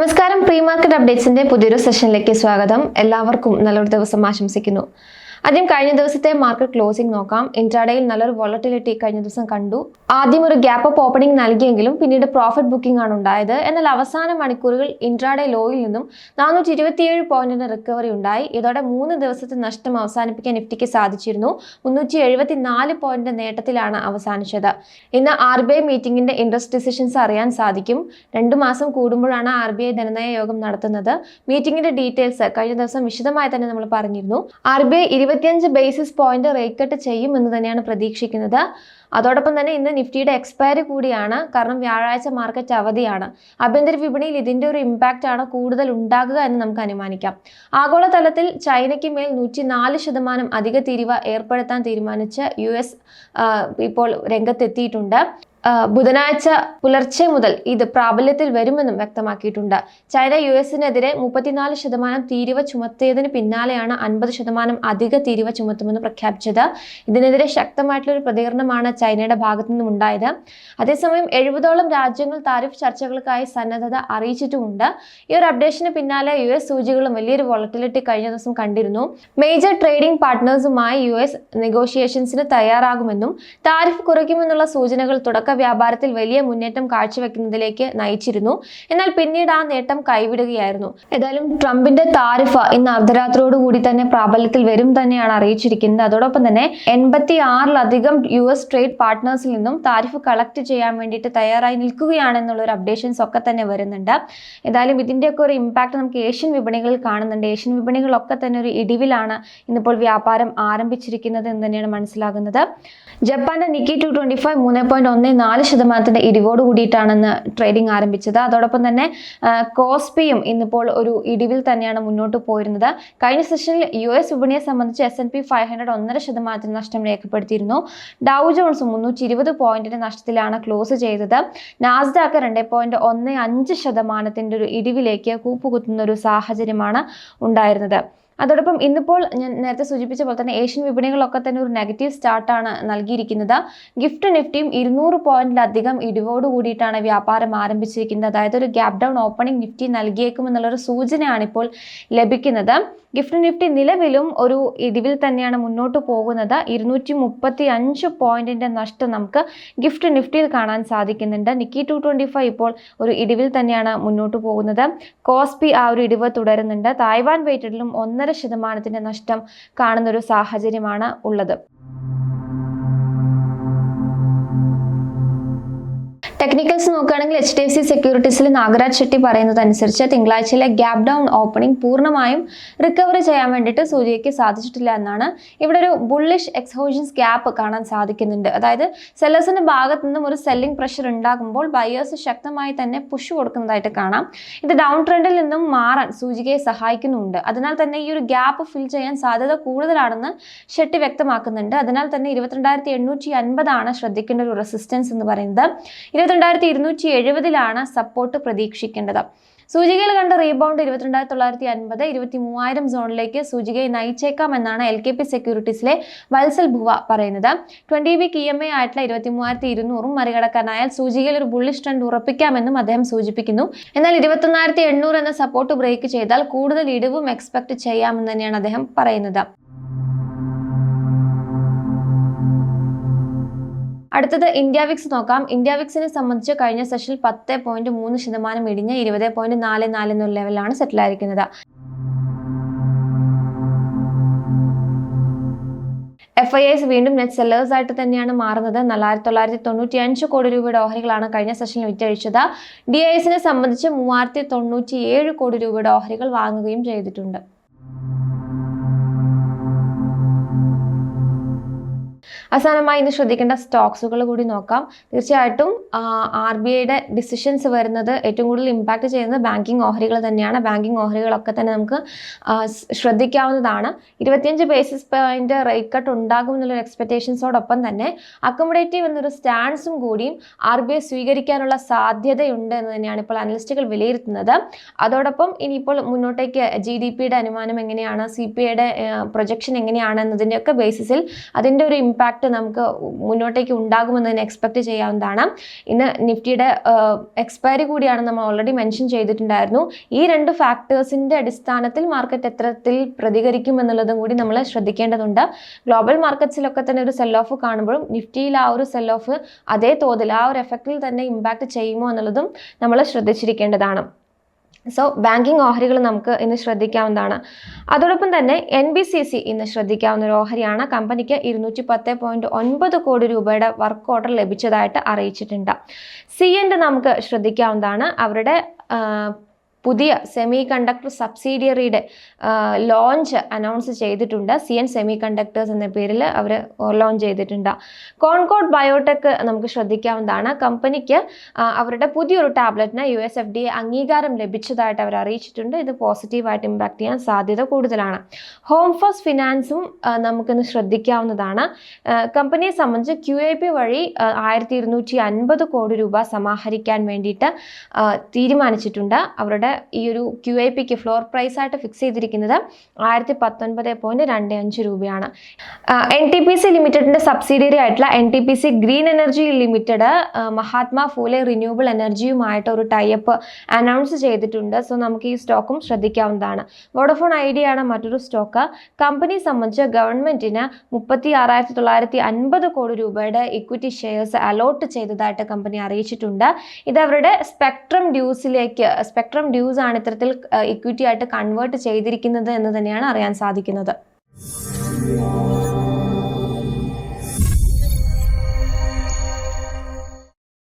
നമസ്കാരം, pre market അപ്ഡേറ്റ്സിന്റെ പുതിയൊരു സെഷനിലേക്ക് സ്വാഗതം. എല്ലാവർക്കും നല്ലൊരു ദിവസം ആശംസിക്കുന്നു. ആദ്യം കഴിഞ്ഞ ദിവസത്തെ മാർക്കറ്റ് ക്ലോസിംഗ് നോക്കാം. ഇൻട്രാഡേയിൽ നല്ലൊരു വോളറ്റിലിറ്റി കഴിഞ്ഞ ദിവസം കണ്ടു. ആദ്യം ഒരു ഗ്യാപ്പ് അപ്പ് ഓപ്പണിംഗ് നൽകിയെങ്കിലും പിന്നീട് പ്രോഫിറ്റ് ബുക്കിംഗ് ആണ് ഉണ്ടായത്. എന്നാൽ അവസാന മണിക്കൂറുകൾ ഇൻട്രാഡേ ലോയിൽ നിന്നും 427 പോയിന്റിന് റിക്കവറി ഉണ്ടായി. ഇതോടെ 3 ദിവസത്തെ നഷ്ടം അവസാനിപ്പിക്കാൻ നിഫ്റ്റിക്ക് സാധിച്ചിരുന്നു. 374 പോയിന്റ് നേട്ടത്തിലാണ് അവസാനിച്ചത്. ഇന്ന് RBI മീറ്റിംഗിന്റെ ഇൻട്രസ്റ്റ് ഡിസിഷൻസ് അറിയാൻ സാധിക്കും. 2 മാസം കൂടുമ്പോഴാണ് RBI ധനനയ യോഗം നടത്തുന്നത്. മീറ്റിംഗിന്റെ ഡീറ്റെയിൽസ് കഴിഞ്ഞ ദിവസം വിശദമായി തന്നെ നമ്മൾ പറഞ്ഞിരുന്നു. RBI 25 basis point rate cut ചെയ്യുമെന്ന് തന്നെയാണ് പ്രതീക്ഷിക്കുന്നത്. അതോടൊപ്പം തന്നെ ഇന്ന് നിഫ്റ്റിയുടെ എക്സ്പയറി കൂടിയാണ്. കാരണം വ്യാഴാഴ്ച മാർക്കറ്റ് അവധിയാണ്. ആഭ്യന്തര വിപണിയിൽ ഇതിന്റെ ഒരു ഇമ്പാക്റ്റ് ആണ് കൂടുതൽ ഉണ്ടാകുക എന്ന് നമുക്ക് അനുമാനിക്കാം. ആഗോളതലത്തിൽ ചൈനയ്ക്ക് മേൽ 104% അധിക തീരുവ ഏർപ്പെടുത്താൻ തീരുമാനിച്ച് US ഇപ്പോൾ രംഗത്തെത്തിയിട്ടുണ്ട്. ബുധനാഴ്ച പുലർച്ചെ മുതൽ ഇത് പ്രാബല്യത്തിൽ വരുമെന്നും വ്യക്തമാക്കിയിട്ടുണ്ട്. ചൈന US-നെതിരെ 34% തീരുവ ചുമത്തിയതിന് പിന്നാലെയാണ് 50% അധിക തീരുവ ചുമത്തുമെന്ന് പ്രഖ്യാപിച്ചത്. ഇതിനെതിരെ ശക്തമായിട്ടുള്ള പ്രതികരണമാണ് ചൈനയുടെ ഭാഗത്തു നിന്നും ഉണ്ടായത്. അതേസമയം 70ഓളം രാജ്യങ്ങൾ താരിഫ് ചർച്ചകൾക്കായി സന്നദ്ധത അറിയിച്ചിട്ടുമുണ്ട്. ഈ ഒരു അപ്ഡേഷന് പിന്നാലെ US സൂചികളും വലിയൊരു വോളറ്റിലിറ്റി കഴിഞ്ഞ ദിവസം കണ്ടിരുന്നു. മേജർ ട്രേഡിംഗ് പാർട്ട്നേഴ്സുമായി US നെഗോഷിയേഷൻസിന് തയ്യാറാകുമെന്നും താരിഫ് കുറയ്ക്കുമെന്നുള്ള സൂചനകൾ തുടക്ക വ്യാപാരത്തിൽ വലിയ മുന്നേറ്റം കാഴ്ചവെക്കുന്നതിലേക്ക് നയിച്ചിരുന്നു. എന്നാൽ പിന്നീട് ആ നേട്ടം കൈവിടുകയായിരുന്നു. ഏതായാലും ട്രംപിന്റെ താരിഫ് ഇന്ന് അർദ്ധരാത്രിയോടുകൂടി തന്നെ പ്രാബല്യത്തിൽ വരും തന്നെയാണ് അറിയിച്ചിരിക്കുന്നത്. അതോടൊപ്പം തന്നെ 86-ലധികം US ട്രേഡ് പാർട്ട്നേഴ്സിൽ നിന്നും താരിഫ് കളക്ട് ചെയ്യാൻ വേണ്ടിയിട്ട് തയ്യാറായി നിൽക്കുകയാണെന്നുള്ള ഒരു അപ്ഡേഷൻസ് ഒക്കെ തന്നെ വരുന്നുണ്ട്. ഏതായാലും ഇതിന്റെയൊക്കെ ഒരു ഇമ്പാക്ട് നമുക്ക് ഏഷ്യൻ വിപണികളിൽ കാണുന്നുണ്ട്. ഏഷ്യൻ വിപണികളൊക്കെ തന്നെ ഒരു ഇടിവിലാണ് ഇന്നിപ്പോൾ വ്യാപാരം ആരംഭിച്ചിരിക്കുന്നത് എന്ന് തന്നെയാണ് മനസ്സിലാകുന്നത്. ജപ്പാന്റെ നിക്കി 225 3.14% ഇടിവോട് കൂടിയിട്ടാണെന്ന് ട്രേഡിംഗ് ആരംഭിച്ചത്. അതോടൊപ്പം തന്നെ കോസ്പിയും ഇന്നിപ്പോൾ ഒരു ഇടിവിൽ തന്നെയാണ് മുന്നോട്ട് പോയിരുന്നത്. കഴിഞ്ഞ സെഷനിൽ US വിപണിയെ സംബന്ധിച്ച് S&P 500 1.5% നഷ്ടം രേഖപ്പെടുത്തിയിരുന്നു. ഡൗ ജോൺസ് 320 പോയിന്റിന്റെ നഷ്ടത്തിലാണ് ക്ലോസ് ചെയ്തത്. നാസ്ഡാക്ക് 2.15% ഒരു ഇടിവിലേക്ക് കൂപ്പുകുത്തുന്ന ഒരു സാഹചര്യമാണ് ഉണ്ടായിരുന്നത്. അതോടൊപ്പം ഇന്നിപ്പോൾ ഞാൻ നേരത്തെ സൂചിപ്പിച്ച പോലെ തന്നെ ഏഷ്യൻ വിപണികളൊക്കെ തന്നെ ഒരു നെഗറ്റീവ് സ്റ്റാർട്ടാണ് നൽകിയിരിക്കുന്നത്. ഗിഫ്റ്റ് നിഫ്റ്റിയും 200 പോയിന്റിലധികം ഇടിവോട് കൂടിയിട്ടാണ് വ്യാപാരം ആരംഭിച്ചിരിക്കുന്നത്. അതായത് ഒരു ഗ്യാപ് ഡൗൺ ഓപ്പണിംഗ് നിഫ്റ്റി നൽകിയേക്കുമെന്നുള്ളൊരു സൂചനയാണ് ഇപ്പോൾ ലഭിക്കുന്നത്. ഗിഫ്റ്റ് നിഫ്റ്റി നിലവിലും ഒരു ഇടിവിൽ തന്നെയാണ് മുന്നോട്ട് പോകുന്നത്. 235 പോയിന്റിന്റെ നഷ്ടം നമുക്ക് ഗിഫ്റ്റ് നിഫ്റ്റിയിൽ കാണാൻ സാധിക്കുന്നുണ്ട്. നിക്കി 225 ഇപ്പോൾ ഒരു ഇടിവിൽ തന്നെയാണ് മുന്നോട്ട് പോകുന്നത്. കോസ്പി ആ ഒരു ഇടിവ് തുടരുന്നുണ്ട്. തായ്വാൻ വെയ്റ്റഡിലും 1.5% നഷ്ടം കാണുന്ന ഒരു സാഹചര്യമാണ് ഉള്ളത്. ടെക്നിക്കൽസ് നോക്കുകയാണെങ്കിൽ HDFC സെക്യൂരിറ്റീസിൽ നാഗരാജ് ഷെട്ടി പറയുന്നത് അനുസരിച്ച് തിങ്കളാഴ്ചയിലെ ഗ്യാപ് ഡൗൺ ഓപ്പണിംഗ് പൂർണ്ണമായും റിക്കവറി ചെയ്യാൻ വേണ്ടിയിട്ട് സൂചികയ്ക്ക് സാധിച്ചിട്ടില്ല എന്നാണ്. ഇവിടെ ഒരു ബുള്ളിഷ് എക്സ്ഹോഷൻസ് ഗ്യാപ്പ് കാണാൻ സാധിക്കുന്നുണ്ട്. അതായത് സെല്ലേഴ്സിന്റെ ഭാഗത്തു നിന്നും ഒരു സെല്ലിംഗ് പ്രഷർ ഉണ്ടാകുമ്പോൾ ബയേഴ്സ് ശക്തമായി തന്നെ പുഷ് കൊടുക്കുന്നതായിട്ട് കാണാം. ഇത് ഡൗൺ ട്രെൻഡിൽ നിന്നും മാറാൻ സൂചികയെ സഹായിക്കുന്നുണ്ട്. അതിനാൽ തന്നെ ഈ ഒരു ഗ്യാപ്പ് ഫിൽ ചെയ്യാൻ സാധ്യത കൂടുതലാണെന്ന് ഷെട്ടി വ്യക്തമാക്കുന്നുണ്ട്. അതിനാൽ തന്നെ 22,850 ശ്രദ്ധിക്കേണ്ട ഒരു റെസിസ്റ്റൻസ് എന്ന് പറയുന്നത്. 22,270 സപ്പോർട്ട് പ്രതീക്ഷിക്കേണ്ടത്. സൂചികയിൽ കണ്ട റീബൗണ്ട് 22,950 23,000 സോണിലേക്ക് സൂചികയെ നയിച്ചേക്കാമെന്നാണ് LKP സെക്യൂരിറ്റീസിലെ വത്സൽ ഭുവ പറയുന്നത്. 20 വീക്ക് EMA ആയിട്ടുള്ള 23,200 മറികടക്കാനായാൽ സൂചികയിൽ ഒരു ബുള്ളിഷ് ട്രെൻഡ് ഉറപ്പിക്കാമെന്നും അദ്ദേഹം സൂചിപ്പിക്കുന്നു. എന്നാൽ 21,800 എന്ന സപ്പോർട്ട് ബ്രേക്ക് ചെയ്താൽ കൂടുതൽ ഇടിവും എക്സ്പെക്ട് ചെയ്യാമെന്ന് തന്നെയാണ് അദ്ദേഹം പറയുന്നത്. അടുത്തത് ഇന്ത്യ വിക്സ് നോക്കാം. ഇന്ത്യ വിക്സിനെ സംബന്ധിച്ച് കഴിഞ്ഞ സെഷനിൽ 10.3% ഇടിഞ്ഞ് 20.44 എന്നൊരു ലെവലാണ് സെറ്റിൽ ആയിരിക്കുന്നത്. FIIs വീണ്ടും നെറ്റ് സെല്ലേഴ്സ് ആയിട്ട് തന്നെയാണ് മാറുന്നത്. 4,995 കോടി രൂപയുടെ ഓഹരികളാണ് കഴിഞ്ഞ സെഷനിൽ വിറ്റഴിച്ചത്. DISനെ സംബന്ധിച്ച് 3,097 കോടി രൂപയുടെ ഓഹരികൾ വാങ്ങുകയും ചെയ്തിട്ടുണ്ട്. അവസാനമായി ഇന്ന് ശ്രദ്ധിക്കേണ്ട സ്റ്റോക്സുകൾ കൂടി നോക്കാം. തീർച്ചയായിട്ടും RBIയുടെ ഡിസിഷൻസ് വരുന്നത് ഏറ്റവും കൂടുതൽ ഇമ്പാക്ട് ചെയ്യുന്നത് ബാങ്കിങ് ഓഹരികൾ തന്നെയാണ്. ബാങ്കിങ് ഓഹരികളൊക്കെ തന്നെ നമുക്ക് ശ്രദ്ധിക്കാവുന്നതാണ്. 25 ബേസിസ് പോയിന്റ് റേറ്റ് കട്ട് ഉണ്ടാകും എന്നുള്ളൊരു എക്സ്പെക്ടേഷൻസോടൊപ്പം തന്നെ അക്കോമഡേറ്റീവ് എന്നൊരു സ്റ്റാൻസും കൂടിയും RBI സ്വീകരിക്കാനുള്ള സാധ്യതയുണ്ട് എന്ന് തന്നെയാണ് ഇപ്പോൾ അനലിസ്റ്റുകൾ വിലയിരുത്തുന്നത്. അതോടൊപ്പം ഇനിയിപ്പോൾ മുന്നോട്ടേക്ക് GDPയുടെ അനുമാനം എങ്ങനെയാണ്, CPIയുടെ പ്രൊജക്ഷൻ എങ്ങനെയാണ് എന്നതിൻ്റെയൊക്കെ ബേസിസിൽ അതിൻ്റെ ഒരു ഇമ്പാക്ട് ഇമ്പാക്റ്റ് നമുക്ക് മുന്നോട്ടേക്ക് ഉണ്ടാകുമെന്ന് തന്നെ എക്സ്പെക്ട് ചെയ്യാവുന്നതാണ്. ഇന്ന് നിഫ്റ്റിയുടെ എക്സ്പയറി കൂടിയാണ് നമ്മൾ ഓൾറെഡി മെൻഷൻ ചെയ്തിട്ടുണ്ടായിരുന്നു. ഈ 2 ഫാക്ടേഴ്സിന്റെ അടിസ്ഥാനത്തിൽ മാർക്കറ്റ് എത്രത്തിൽ പ്രതികരിക്കും എന്നുള്ളതും കൂടി നമ്മൾ ശ്രദ്ധിക്കേണ്ടതുണ്ട്. ഗ്ലോബൽ മാർക്കറ്റ്സിലൊക്കെ തന്നെ ഒരു സെൽ ഓഫ് കാണുമ്പോഴും നിഫ്റ്റിയിൽ ആ ഒരു സെൽ ഓഫ് അതേ തോതിൽ ആ ഒരു എഫക്റ്റിൽ തന്നെ ഇമ്പാക്ട് ചെയ്യുമോ എന്നുള്ളതും നമ്മൾ ശ്രദ്ധിച്ചിരിക്കേണ്ടതാണ്. സോ ബാങ്കിങ് ഓഹരികൾ നമുക്ക് ഇന്ന് ശ്രദ്ധിക്കാവുന്നതാണ്. അതോടൊപ്പം തന്നെ NBCC ഇന്ന് ശ്രദ്ധിക്കാവുന്ന ഒരു ഓഹരിയാണ്. കമ്പനിക്ക് 210.9 കോടി രൂപയുടെ വർക്ക് ഓർഡർ ലഭിച്ചതായിട്ട് അറിയിച്ചിട്ടുണ്ട്. CN നമുക്ക് ശ്രദ്ധിക്കാവുന്നതാണ്. അവരുടെ പുതിയ സെമി കണ്ടക്ടർ സബ്സിഡിയറിയുടെ ലോഞ്ച് അനൗൺസ് ചെയ്തിട്ടുണ്ട്. CN സെമി കണ്ടക്ടേഴ്സ് എന്ന പേരിൽ അവർ ലോഞ്ച് ചെയ്തിട്ടുണ്ട്. കോൺകോർഡ് ബയോടെക് നമുക്ക് ശ്രദ്ധിക്കാവുന്നതാണ്. കമ്പനിക്ക് അവരുടെ പുതിയൊരു ടാബ്ലറ്റിന് US FDA അംഗീകാരം ലഭിച്ചതായിട്ട് അവർ അറിയിച്ചിട്ടുണ്ട്. ഇത് പോസിറ്റീവായിട്ട് ഇമ്പാക്ട് ചെയ്യാൻ സാധ്യത കൂടുതലാണ്. ഹോം ഫസ്റ്റ് ഫിനാൻസും നമുക്കിന്ന് ശ്രദ്ധിക്കാവുന്നതാണ്. കമ്പനിയെ സംബന്ധിച്ച് QIP വഴി 1250 കോടി രൂപ സമാഹരിക്കാൻ വേണ്ടിയിട്ട് തീരുമാനിച്ചിട്ടുണ്ട്. അവരുടെ ഈ ഒരു QIPക്ക് ഫ്ലോർ പ്രൈസ് ആയിട്ട് ഫിക്സ് ചെയ്തിരിക്കുന്നത് 1019.25 രൂപയാണ്. NTPC ലിമിറ്റഡിന്റെ സബ്സിഡിയറി ആയിട്ടുള്ള NTPC green energy limited Mahatma Phule renewable എനർജിയുമായിട്ട് ഒരു ടൈപ്പ് അനൗൺസ് ചെയ്തിട്ടുണ്ട്. സോ നമുക്ക് ഈ സ്റ്റോക്കും ശ്രദ്ധിക്കാവുന്നതാണ്. വോഡഫോൺ ഐഡിയ ആണ് മറ്റൊരു സ്റ്റോക്ക്. കമ്പനി സംബന്ധിച്ച് ഗവൺമെന്റിന് 36,950 കോടി രൂപയുടെ ഇക്വിറ്റി ഷെയർസ് അലോട്ട് ചെയ്തതായിട്ട് കമ്പനി അറിയിച്ചിട്ടുണ്ട്. ഇത് അവരുടെ സ്പെക്ട്രം ഡ്യൂസ് ആണ് ഇത്തരത്തിൽ ഇക്വിറ്റി ആയിട്ട് കൺവേർട്ട് ചെയ്തിരിക്കുന്നത് എന്ന് തന്നെയാണ് അറിയാൻ സാധിക്കുന്നത്.